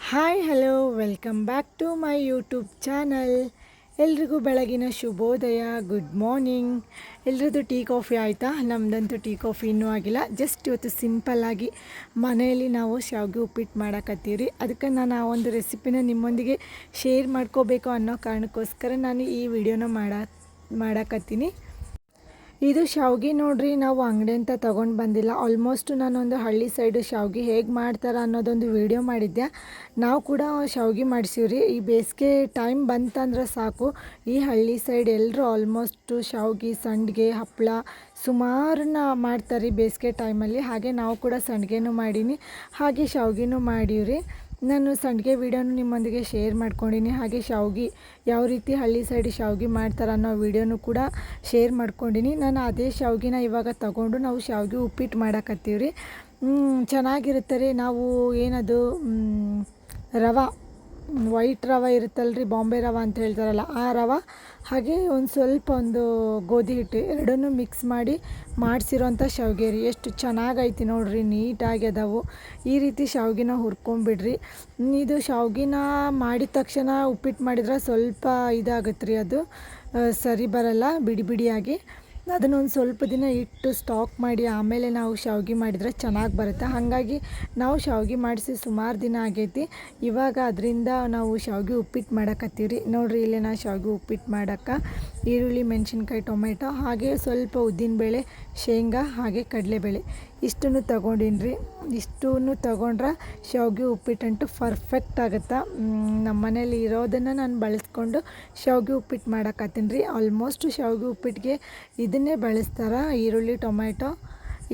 Hi hello welcome back to my YouTube channel. ಎಲ್ರಿಗೂ ಬೆಳಗಿನ ಶುಭೋದಯ, ಗುಡ್ ಮಾರ್ನಿಂಗ್. ಎಲ್ರದ್ದು ಟೀ ಕಾಫಿ ಆಯಿತಾ? ನಮ್ಮದಂತೂ ಟೀ ಕಾಫಿ ಇನ್ನೂ ಆಗಿಲ್ಲ. ಜಸ್ಟ್ ಇವತ್ತು ಸಿಂಪಲ್ಲಾಗಿ ಮನೆಯಲ್ಲಿ ನಾವು ಶಾವಿಗೆ ಉಪ್ಪಿಟ್ಟು ಮಾಡಕತ್ತೀವಿ. ಅದಕ್ಕೆ ನಾನು ಆ ಒಂದು ರೆಸಿಪಿನ ನಿಮ್ಮೊಂದಿಗೆ ಶೇರ್ ಮಾಡ್ಕೋಬೇಕು ಅನ್ನೋ ಕಾರಣಕ್ಕೋಸ್ಕರ ನಾನು ಈ ವಿಡಿಯೋನ ಮಾಡಕತ್ತೀನಿ. ಇದು ಶಾವಿಗೆ ನೋಡ್ರಿ, ನಾವು ಅಂಗಡಿಯಿಂದ ತೊಗೊಂಡು ಬಂದಿಲ್ಲ. ಆಲ್ಮೋಸ್ಟ್ ನಾನೊಂದು ಹಳ್ಳಿ ಸೈಡು ಶಾವಿಗೆ ಹೇಗೆ ಮಾಡ್ತಾರೆ ಅನ್ನೋದೊಂದು ವಿಡಿಯೋ ಮಾಡಿದ್ದೆ. ನಾವು ಕೂಡ ಶಾವಿಗೆ ಮಾಡಿಸೀವ್ರಿ. ಈ ಬೇಸಿಗೆ ಟೈಮ್ ಬಂತಂದ್ರೆ ಸಾಕು, ಈ ಹಳ್ಳಿ ಸೈಡ್ ಎಲ್ಲರೂ ಆಲ್ಮೋಸ್ಟು ಶಾವಿಗೆ, ಸಂಡಿಗೆ, ಹಪ್ಪಳ ಸುಮಾರನ್ನ ಮಾಡ್ತಾರೆ ಬೇಸಿಗೆ ಟೈಮಲ್ಲಿ. ಹಾಗೆ ನಾವು ಕೂಡ ಸಂಡಿಗೆನೂ ಮಾಡೀನಿ, ಹಾಗೆ ಶಾವಿಗೆನೂ ಮಾಡೀವ್ರಿ. ನಾನು ಸಂಡಿಗೆ ವೀಡಿಯೋನು ನಿಮ್ಮೊಂದಿಗೆ ಶೇರ್ ಮಾಡ್ಕೊಂಡಿನಿ. ಹಾಗೆ ಶಾವಿಗೆ ಯಾವ ರೀತಿ ಹಳ್ಳಿ ಸೈಡ್ ಶಾವಿಗೆ ಮಾಡ್ತಾರೆ ಅನ್ನೋ ವೀಡಿಯೋನು ಕೂಡ ಶೇರ್ ಮಾಡ್ಕೊಂಡಿನಿ. ನಾನು ಅದೇ ಶಾವಿಗೆನ ಇವಾಗ ತಗೊಂಡು ನಾವು ಶಾವಿಗೆ ಉಪ್ಪಿಟ್ಟು ಮಾಡಕತ್ತೀವ್ರಿ. ಚೆನ್ನಾಗಿರುತ್ತೆ ರೀ. ನಾವು ಏನದು ರವೆ, ವೈಟ್ ರವೆ ಇರುತ್ತಲ್ರಿ, ಬಾಂಬೆ ರವೆ ಅಂತ ಹೇಳ್ತಾರಲ್ಲ ಆ ರವೆ, ಹಾಗೆ ಒಂದು ಗೋಧಿ ಹಿಟ್ಟು ಎರಡನ್ನೂ ಮಿಕ್ಸ್ ಮಾಡಿ ಮಾಡಿಸಿರೋಂಥ ಶಾವಿಗೆ ರೀ. ಎಷ್ಟು ಚೆನ್ನಾಗೈತಿ ನೋಡ್ರಿ, ನೀಟಾಗಿ ಅದಾವು. ಈ ರೀತಿ ಶಾವಿಗೆನ ಹುರ್ಕೊಂಬಿಡ್ರಿ. ಇದು ಶಾವಿಗೆನ ಮಾಡಿದ ತಕ್ಷಣ ಉಪ್ಪಿಟ್ಟು ಮಾಡಿದ್ರೆ ಸ್ವಲ್ಪ ಇದಾಗುತ್ತೆ ರೀ, ಅದು ಸರಿ ಬರಲ್ಲ ಬಿಡಿ ಬಿಡಿಯಾಗಿ. ಅದನ್ನೊಂದು ಸ್ವಲ್ಪ ದಿನ ಇಟ್ಟು ಸ್ಟಾಕ್ ಮಾಡಿ ಆಮೇಲೆ ನಾವು ಶಾವಿಗೆ ಮಾಡಿದರೆ ಚೆನ್ನಾಗಿ ಬರುತ್ತೆ. ಹಾಗಾಗಿ ನಾವು ಶಾವಿಗೆ ಮಾಡಿಸಿ ಸುಮಾರು ದಿನ ಆಗೈತಿ. ಇವಾಗ ಅದರಿಂದ ನಾವು ಶಾವಿಗೆ ಉಪ್ಪಿಟ್ಟು ಮಾಡಕತ್ತೀವಿ. ನೋಡಿರಿ, ಇಲ್ಲೇ ನಾ ಶಾವಿಗೆ ಉಪ್ಪಿಟ್ಟು ಮಾಡೋಕ್ಕೆ ಈರುಳ್ಳಿ, ಮೆಣಸಿನ್ಕಾಯಿ, ಟೊಮೆಟೊ, ಹಾಗೆ ಸ್ವಲ್ಪ ಉದ್ದಿನಬೇಳೆ, ಶೇಂಗಾ, ಹಾಗೆ ಕಡಲೆಬೇಳೆ ಇಷ್ಟನ್ನು ತೊಗೊಂಡಿನಿ ರೀ. ಇಷ್ಟನ್ನು ತೊಗೊಂಡ್ರೆ ಶಾವಿಗೆ ಉಪ್ಪಿಟ್ಟಂತೂ ಪರ್ಫೆಕ್ಟ್ ಆಗುತ್ತೆ. ನಮ್ಮ ಮನೇಲಿ ಇರೋದನ್ನು ನಾನು ಬಳಸ್ಕೊಂಡು ಶಾವಿಗೆ ಉಪ್ಪಿಟ್ಟು ಮಾಡಕತ್ತೀನಿ ರೀ. ಆಲ್ಮೋಸ್ಟ್ ಶಾವಿಗೆ ಉಪ್ಪಿಟ್ಟಿಗೆ ಇದನ್ನೇ ಬಳಸ್ತಾರೆ, ಈರುಳ್ಳಿ, ಟೊಮೆಟೊ.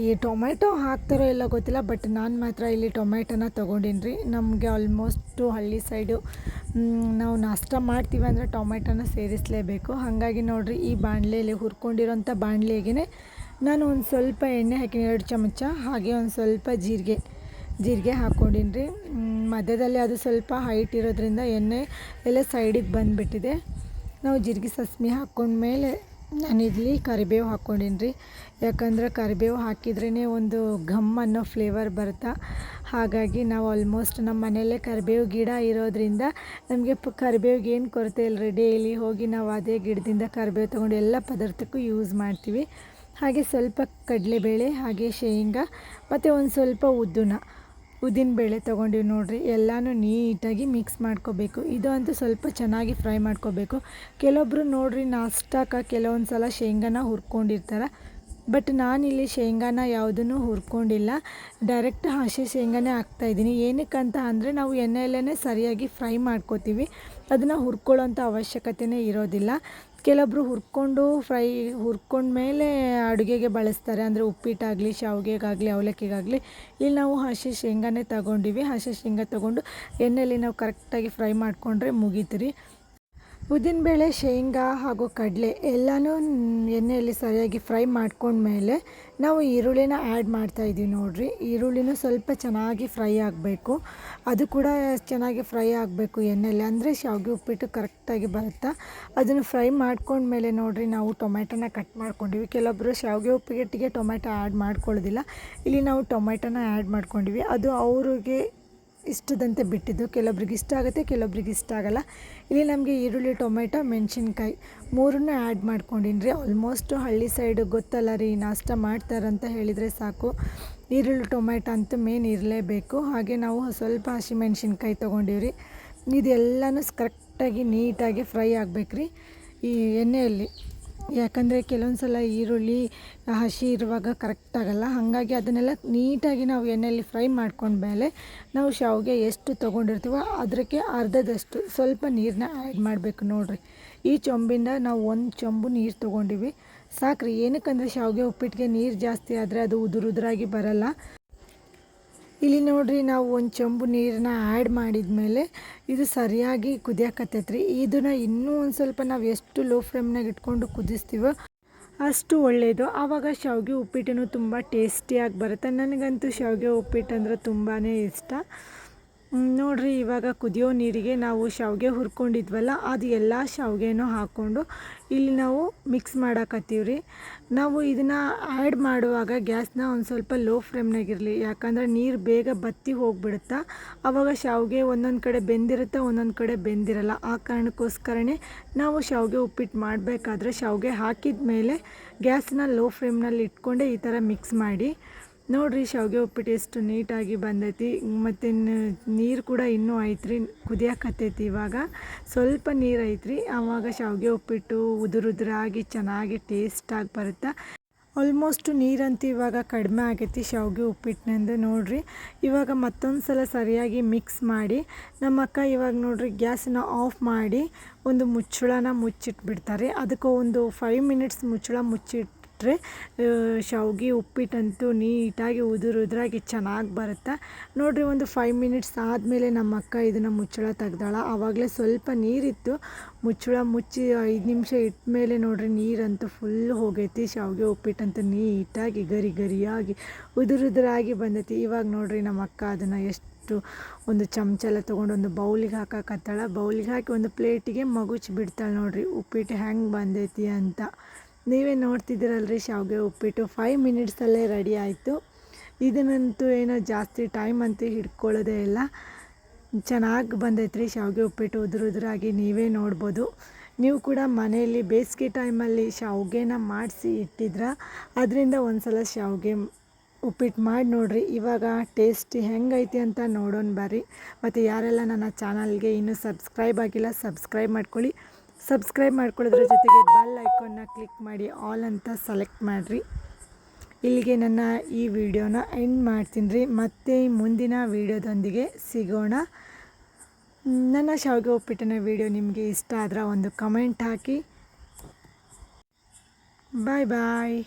ಈ ಟೊಮೆಟೊ ಹಾಕ್ತಾರೋ ಇಲ್ಲ ಗೊತ್ತಿಲ್ಲ, ಬಟ್ ನಾನು ಮಾತ್ರ ಇಲ್ಲಿ ಟೊಮೆಟೊನ ತೊಗೊಂಡಿನಿ ರೀ. ನಮಗೆ ಆಲ್ಮೋಸ್ಟು ಹಳ್ಳಿ ಸೈಡು ನಾವು ನಾಷ್ಟ ಮಾಡ್ತೀವಿ ಅಂದರೆ ಟೊಮೆಟೊನ ಸೇರಿಸಲೇಬೇಕು. ಹಾಗಾಗಿ ನೋಡಿರಿ, ಈ ಬಾಣಲೆಯಲ್ಲಿ ಹುರ್ಕೊಂಡಿರೋಂಥ ಬಾಣಲೆಗೆ ನಾನು ಒಂದು ಸ್ವಲ್ಪ ಎಣ್ಣೆ ಹಾಕಿನಿ, 2 ಚಮಚ. ಹಾಗೆ ಒಂದು ಸ್ವಲ್ಪ ಜೀರಿಗೆ ಹಾಕ್ಕೊಂಡಿನಿ ರೀ. ಮಧ್ಯದಲ್ಲಿ ಅದು ಸ್ವಲ್ಪ ಹೈಟ್ ಇರೋದ್ರಿಂದ ಎಣ್ಣೆ ಎಲ್ಲ ಸೈಡಿಗೆ ಬಂದುಬಿಟ್ಟಿದೆ. ನಾವು ಜೀರಿಗೆ ಸಾಸ್ಮೆ ಹಾಕ್ಕೊಂಡ್ಮೇಲೆ ನಾನು ಇಲ್ಲಿ ಕರಿಬೇವು ಹಾಕ್ಕೊಂಡಿನಿ ರೀ. ಯಾಕಂದ್ರೆ ಕರಿಬೇವು ಹಾಕಿದ್ರೇ ಒಂದು ಘಮ್ ಅನ್ನೋ ಫ್ಲೇವರ್ ಬರುತ್ತೆ. ಹಾಗಾಗಿ ನಾವು ಆಲ್ಮೋಸ್ಟ್ ನಮ್ಮ ಮನೆಯಲ್ಲೇ ಕರಿಬೇವು ಗಿಡ ಇರೋದ್ರಿಂದ ನಮಗೆ ಕರಿಬೇವಿಗೆ ಏನು ಕೊರತೆ ಇಲ್ಲ ರೀ. ಡೈಲಿ ಹೋಗಿ ನಾವು ಅದೇ ಗಿಡದಿಂದ ಕರಿಬೇವು ತೊಗೊಂಡು ಎಲ್ಲ ಪದಾರ್ಥಕ್ಕೂ ಯೂಸ್ ಮಾಡ್ತೀವಿ. ಹಾಗೆ ಸ್ವಲ್ಪ ಕಡಲೆಬೇಳೆ, ಹಾಗೆ ಶೇಂಗಾ, ಮತ್ತು ಒಂದು ಸ್ವಲ್ಪ ಉದ್ದಿನಬೇಳೆ ತೊಗೊಂಡಿವಿ ನೋಡಿರಿ. ಎಲ್ಲನೂ ನೀಟಾಗಿ ಮಿಕ್ಸ್ ಮಾಡ್ಕೋಬೇಕು. ಇದು ಅಂತೂ ಸ್ವಲ್ಪ ಚೆನ್ನಾಗಿ ಫ್ರೈ ಮಾಡ್ಕೋಬೇಕು. ಕೆಲವೊಬ್ಬರು ನೋಡಿರಿ, ನಾಷ್ಟಕ್ಕೆ ಕೆಲವೊಂದು ಸಲ ಶೇಂಗಾನ ಹುರ್ಕೊಂಡಿರ್ತಾರೆ. ಬಟ್ ನಾನಿಲ್ಲಿ ಶೇಂಗಾನ ಯಾವುದನ್ನು ಹುರ್ಕೊಂಡಿಲ್ಲ, ಡೈರೆಕ್ಟ್ ಹಸಿ ಶೇಂಗಾನೇ ಹಾಕ್ತಾಯಿದ್ದೀನಿ. ಏನಕ್ಕಂತ ಅಂದರೆ ನಾವು ಎಣ್ಣೆಯಲ್ಲೇ ಸರಿಯಾಗಿ ಫ್ರೈ ಮಾಡ್ಕೋತೀವಿ, ಅದನ್ನು ಹುರ್ಕೊಳ್ಳೋಂಥ ಅವಶ್ಯಕತೆಯೇ ಇರೋದಿಲ್ಲ. ಕೆಲವೊಬ್ಬರು ಹುರ್ಕೊಂಡ್ಮೇಲೆ ಅಡುಗೆಗೆ ಬಳಸ್ತಾರೆ, ಅಂದರೆ ಉಪ್ಪಿಟ್ಟಾಗಲಿ, ಶಾವಿಗೆಗಾಗಲಿ, ಅವಲಕ್ಕಿಗಾಗಲಿ. ಇಲ್ಲಿ ನಾವು ಹಸಿ ಶೇಂಗಾನೇ ತಗೊಂಡಿವಿ. ಹಸಿ ಶೇಂಗಾ ತೊಗೊಂಡು ಎಣ್ಣೆಯಲ್ಲಿ ನಾವು ಕರೆಕ್ಟಾಗಿ ಫ್ರೈ ಮಾಡಿಕೊಂಡ್ರೆ ಮುಗೀತು ರೀ. ಉದ್ದಿನಬೇಳೆ, ಶೇಂಗಾ ಹಾಗೂ ಕಡಲೆ ಎಲ್ಲನೂ ಎಣ್ಣೆಯಲ್ಲಿ ಸರಿಯಾಗಿ ಫ್ರೈ ಮಾಡ್ಕೊಂಡ್ಮೇಲೆ ನಾವು ಈರುಳ್ಳಿನ ಆ್ಯಡ್ ಮಾಡ್ತಾಯಿದ್ದೀವಿ ನೋಡಿರಿ. ಈರುಳ್ಳಿನೂ ಸ್ವಲ್ಪ ಚೆನ್ನಾಗಿ ಫ್ರೈ ಆಗಬೇಕು, ಅದು ಕೂಡ ಚೆನ್ನಾಗಿ ಫ್ರೈ ಆಗಬೇಕು ಎಣ್ಣೆಯಲ್ಲಿ, ಅಂದರೆ ಶಾವಿಗೆ ಉಪ್ಪಿಟ್ಟು ಕರೆಕ್ಟಾಗಿ ಬರುತ್ತೆ. ಅದನ್ನು ಫ್ರೈ ಮಾಡ್ಕೊಂಡ್ಮೇಲೆ ನೋಡಿರಿ, ನಾವು ಟೊಮೆಟೊನ ಕಟ್ ಮಾಡ್ಕೊಂಡಿವಿ. ಕೆಲವೊಬ್ಬರು ಶಾವಿಗೆ ಉಪ್ಪಿಟ್ಟಿಗೆ ಟೊಮೆಟೊ ಆ್ಯಡ್ ಮಾಡ್ಕೊಳ್ಳೋದಿಲ್ಲ. ಇಲ್ಲಿ ನಾವು ಟೊಮೆಟೊನ ಆ್ಯಡ್ ಮಾಡ್ಕೊಂಡಿವಿ. ಅದು ಅವ್ರಿಗೆ ಇಷ್ಟದಂತೆ ಬಿಟ್ಟಿದ್ದು. ಕೆಲವೊಬ್ರಿಗೆ ಇಷ್ಟ ಆಗುತ್ತೆ, ಕೆಲವೊಬ್ರಿಗೆ ಇಷ್ಟ ಆಗೋಲ್ಲ. ಇಲ್ಲಿ ನಮಗೆ ಈರುಳ್ಳಿ, ಟೊಮೆಟೊ, ಮೆಣಸಿನ್ಕಾಯಿ ಮೂರನ್ನೂ ಆ್ಯಡ್ ಮಾಡ್ಕೊಂಡಿನಿ ರೀ. ಆಲ್ಮೋಸ್ಟು ಹಳ್ಳಿ ಸೈಡು ಗೊತ್ತಲ್ಲ ರೀ, ನಾಷ್ಟ ಮಾಡ್ತಾರಂತ ಹೇಳಿದರೆ ಸಾಕು, ಈರುಳ್ಳಿ ಟೊಮೆಟೊ ಅಂತೂ ಮೇನ್ ಇರಲೇಬೇಕು. ಹಾಗೆ ನಾವು ಸ್ವಲ್ಪ ಹಸಿಮೆಣ್ಸಿನ್ಕಾಯಿ ತೊಗೊಂಡಿವ್ರಿ. ಇದೆಲ್ಲನೂ ಕರೆಕ್ಟಾಗಿ ನೀಟಾಗಿ ಫ್ರೈ ಆಗಬೇಕು ರೀ ಈ ಎಣ್ಣೆಯಲ್ಲಿ. ಯಾಕಂದರೆ ಕೆಲವೊಂದು ಸಲ ಈರುಳ್ಳಿ ಹಸಿ ಇರುವಾಗ ಕರೆಕ್ಟ್ ಆಗೋಲ್ಲ. ಹಾಗಾಗಿ ಅದನ್ನೆಲ್ಲ ನೀಟಾಗಿ ನಾವು ಎಣ್ಣೆಯಲ್ಲಿ ಫ್ರೈ ಮಾಡ್ಕೊಂಡ್ಮೇಲೆ ನಾವು ಶಾವಿಗೆ ಎಷ್ಟು ತೊಗೊಂಡಿರ್ತೀವೋ ಅದಕ್ಕೆ ಅರ್ಧದಷ್ಟು ಸ್ವಲ್ಪ ನೀರನ್ನ ಆ್ಯಡ್ ಮಾಡಬೇಕು ನೋಡಿರಿ. ಈ ಚೊಂಬಿಂದ ನಾವು 1 ಚೊಂಬು ನೀರು ತೊಗೊಂಡಿವಿ, ಸಾಕ್ರಿ. ಏನಕ್ಕಂದರೆ ಶಾವಿಗೆ ಉಪ್ಪಿಟ್ಟಿಗೆ ನೀರು ಜಾಸ್ತಿ ಆದರೆ ಅದು ಉದುರಾಗಿ ಬರಲ್ಲ. ಇಲ್ಲಿ ನೋಡಿರಿ, ನಾವು 1 ಚೊಂಬು ನೀರನ್ನ ಆ್ಯಡ್ ಮಾಡಿದ್ಮೇಲೆ ಇದು ಸರಿಯಾಗಿ ಕುದಿಯಕತ್ತೈತೆ ರೀ. ಇದನ್ನು ಇನ್ನೂ ಒಂದು ಸ್ವಲ್ಪ ನಾವು ಎಷ್ಟು ಲೋ ಫ್ಲೇಮ್ನಾಗ ಇಟ್ಕೊಂಡು ಕುದಿಸ್ತೀವೋ ಅಷ್ಟು ಒಳ್ಳೆಯದು. ಆವಾಗ ಶಾವಿಗೆ ಉಪ್ಪಿಟ್ಟು ತುಂಬ ಟೇಸ್ಟಿಯಾಗಿ ಬರುತ್ತೆ. ನನಗಂತೂ ಶಾವಿಗೆ ಉಪ್ಪಿಟ್ಟು ಅಂದರೆ ತುಂಬಾ ಇಷ್ಟ. ನೋಡಿರಿ ಇವಾಗ ಕುದಿಯೋ ನೀರಿಗೆ ನಾವು ಶಾವಿಗೆ ಹುರ್ಕೊಂಡಿದ್ವಲ್ಲ ಅದು ಎಲ್ಲ ಶಾವಿಗೆನೂ ಹಾಕ್ಕೊಂಡು ಇಲ್ಲಿ ನಾವು ಮಿಕ್ಸ್ ಮಾಡಾಕತ್ತೀವಿ ರೀ. ನಾವು ಇದನ್ನು ಆ್ಯಡ್ ಮಾಡುವಾಗ ಗ್ಯಾಸ್ನ ಒಂದು ಸ್ವಲ್ಪ ಲೋ ಫ್ಲೇಮ್ನಾಗಿರಲಿ, ಯಾಕಂದರೆ ನೀರು ಬೇಗ ಬತ್ತಿ ಹೋಗಿಬಿಡುತ್ತಾ. ಆವಾಗ ಶಾವಿಗೆ ಒಂದೊಂದು ಕಡೆ ಬೆಂದಿರುತ್ತೆ, ಒಂದೊಂದು ಕಡೆ ಬೆಂದಿರಲ್ಲ. ಆ ಕಾರಣಕ್ಕೋಸ್ಕರನೇ ನಾವು ಶಾವಿಗೆ ಉಪ್ಪಿಟ್ಟು ಮಾಡಬೇಕಾದ್ರೆ ಶಾವಿಗೆ ಹಾಕಿದ ಮೇಲೆ ಗ್ಯಾಸ್ನ ಲೋ ಫ್ಲೇಮ್ನಲ್ಲಿ ಇಟ್ಕೊಂಡೆ ಈ ಥರ ಮಿಕ್ಸ್ ಮಾಡಿ. ನೋಡಿರಿ ಶಾವಿಗೆ ಉಪ್ಪಿಟ್ಟು ಎಷ್ಟು ನೀಟಾಗಿ ಬಂದೈತಿ. ಮತ್ತು ನೀರು ಕೂಡ ಇನ್ನೂ ಐತ್ರಿ, ಕುದಿಯಾಕತ್ತೈತಿ. ಇವಾಗ ಸ್ವಲ್ಪ ನೀರು ಐತ್ರಿ, ಆವಾಗ ಶಾವಿಗೆ ಉಪ್ಪಿಟ್ಟು ಉದುರಾಗಿ ಚೆನ್ನಾಗಿ ಟೇಸ್ಟಾಗಿ ಬರುತ್ತೆ. ಆಲ್ಮೋಸ್ಟ್ ನೀರಂತೂ ಇವಾಗ ಕಡಿಮೆ ಆಗೈತಿ ಶಾವಿಗೆ ಉಪ್ಪಿಟ್ಟಿನಿಂದ. ನೋಡಿರಿ ಇವಾಗ ಮತ್ತೊಂದು ಸಲ ಸರಿಯಾಗಿ ಮಿಕ್ಸ್ ಮಾಡಿ ನಮ್ಮ ಅಕ್ಕ ಇವಾಗ ನೋಡಿರಿ ಗ್ಯಾಸನ್ನ ಆಫ್ ಮಾಡಿ ಒಂದು ಮುಚ್ಚಳನ ಮುಚ್ಚಿಟ್ಬಿಡ್ತಾರೆ. ಅದಕ್ಕೆ ಒಂದು 5 ಮಿನಿಟ್ಸ್ ಮುಚ್ಚಳ ಮುಚ್ಚಿಟ್ರೆ ಶಾವಿಗೆ ಉಪ್ಪಿಟ್ಟಂತೂ ನೀಟಾಗಿ ಉದುರಾಗಿ ಚೆನ್ನಾಗಿ ಬರುತ್ತೆ. ನೋಡಿರಿ ಒಂದು 5 ಮಿನಿಟ್ಸ್ ಆದಮೇಲೆ ನಮ್ಮ ಅಕ್ಕ ಇದನ್ನು ಮುಚ್ಚಳ ತೆಗ್ದಾಳ. ಆವಾಗಲೇ ಸ್ವಲ್ಪ ನೀರಿತ್ತು, ಮುಚ್ಚಳ ಮುಚ್ಚಿ 5 ನಿಮಿಷ ಇಟ್ಮೇಲೆ ನೋಡಿರಿ ನೀರಂತೂ ಫುಲ್ ಹೋಗೈತಿ. ಶಾವಿಗೆ ಉಪ್ಪಿಟ್ಟಂತೂ ನೀಟಾಗಿ ಗರಿಯಾಗಿ ಉದುರಾಗಿ ಬಂದೈತಿ. ಇವಾಗ ನೋಡಿರಿ ನಮ್ಮ ಅಕ್ಕ ಅದನ್ನು ಎಷ್ಟು ಒಂದು ಚಮಚೆಲ್ಲ ತೊಗೊಂಡು ಒಂದು ಬೌಲಿಗೆ ಹಾಕಕತ್ತಾಳ. ಬೌಲಿಗೆ ಹಾಕಿ ಒಂದು ಪ್ಲೇಟಿಗೆ ಮಗುಚಿ ಬಿಡ್ತಾಳೆ. ನೋಡಿರಿ ಉಪ್ಪಿಟ್ಟು ಹೆಂಗೆ ಬಂದೈತಿ ಅಂತ. ನೀವೇ ನೋಡ್ತಿದ್ದೀರಲ್ರಿ ಶಾವಿಗೆ ಉಪ್ಪಿಟ್ಟು 5 ಮಿನಿಟ್ಸಲ್ಲೇ ರೆಡಿ ಆಯಿತು. ಇದನ್ನಂತೂ ಏನೋ ಜಾಸ್ತಿ ಟೈಮ್ ಅಂತೂ ಹಿಡ್ಕೊಳ್ಳೋದೇ ಇಲ್ಲ. ಚೆನ್ನಾಗಿ ಬಂದೈತ್ರಿ ಶಾವಿಗೆ ಉಪ್ಪಿಟ್ಟು ಉದುರಾಗಿ. ನೀವೇ ನೋಡ್ಬೋದು. ನೀವು ಕೂಡ ಮನೆಯಲ್ಲಿ ಬೇಸಿಗೆ ಟೈಮಲ್ಲಿ ಶಾವಿಗೆನ ಮಾಡಿಸಿ ಇಟ್ಟಿದ್ರೆ ಅದರಿಂದ ಒಂದು ಸಲ ಶಾವಿಗೆ ಉಪ್ಪಿಟ್ಟು ಮಾಡಿ ನೋಡಿರಿ. ಇವಾಗ ಟೇಸ್ಟ್ ಹೆಂಗೈತಿ ಅಂತ ನೋಡೋಣ ಬರ್ರಿ. ಮತ್ತು ಯಾರೆಲ್ಲ ನನ್ನ ಚಾನಲ್ಗೆ ಇನ್ನೂ ಸಬ್ಸ್ಕ್ರೈಬ್ ಆಗಿಲ್ಲ ಸಬ್ಸ್ಕ್ರೈಬ್ ಮಾಡ್ಕೊಳ್ಳಿ. ಸಬ್ಸ್ಕ್ರೈಬ್ ಮಾಡ್ಕೊಳ್ಳೋದ್ರ ಜೊತೆಗೆ ಬೆಲ್ ಐಕಾನ್ನ ಕ್ಲಿಕ್ ಮಾಡಿ ಆಲ್ ಅಂತ ಸೆಲೆಕ್ಟ್ ಮಾಡಿರಿ. ಇಲ್ಲಿಗೆ ನನ್ನ ಈ ವಿಡಿಯೋನ ಎಂಡ್ ಮಾಡ್ತೀನಿ ರೀ. ಮತ್ತೆ ಮುಂದಿನ ವಿಡಿಯೋದೊಂದಿಗೆ ಸಿಗೋಣ. ನನ್ನ ಶಾವಿಗೆ ಉಪ್ಪಿಟ್ಟಿನ ವಿಡಿಯೋ ನಿಮಗೆ ಇಷ್ಟ ಆದ್ರೆ ಒಂದು ಕಮೆಂಟ್ ಹಾಕಿ. ಬಾಯ್.